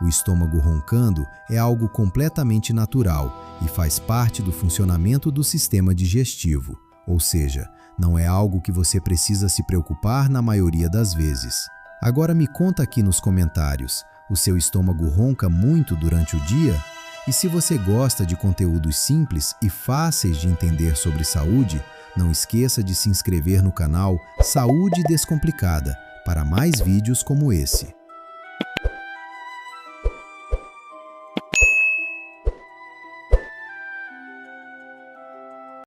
O estômago roncando é algo completamente natural e faz parte do funcionamento do sistema digestivo, ou seja, não é algo que você precisa se preocupar na maioria das vezes. Agora me conta aqui nos comentários, o seu estômago ronca muito durante o dia? E se você gosta de conteúdos simples e fáceis de entender sobre saúde, não esqueça de se inscrever no canal Saúde Descomplicada para mais vídeos como esse.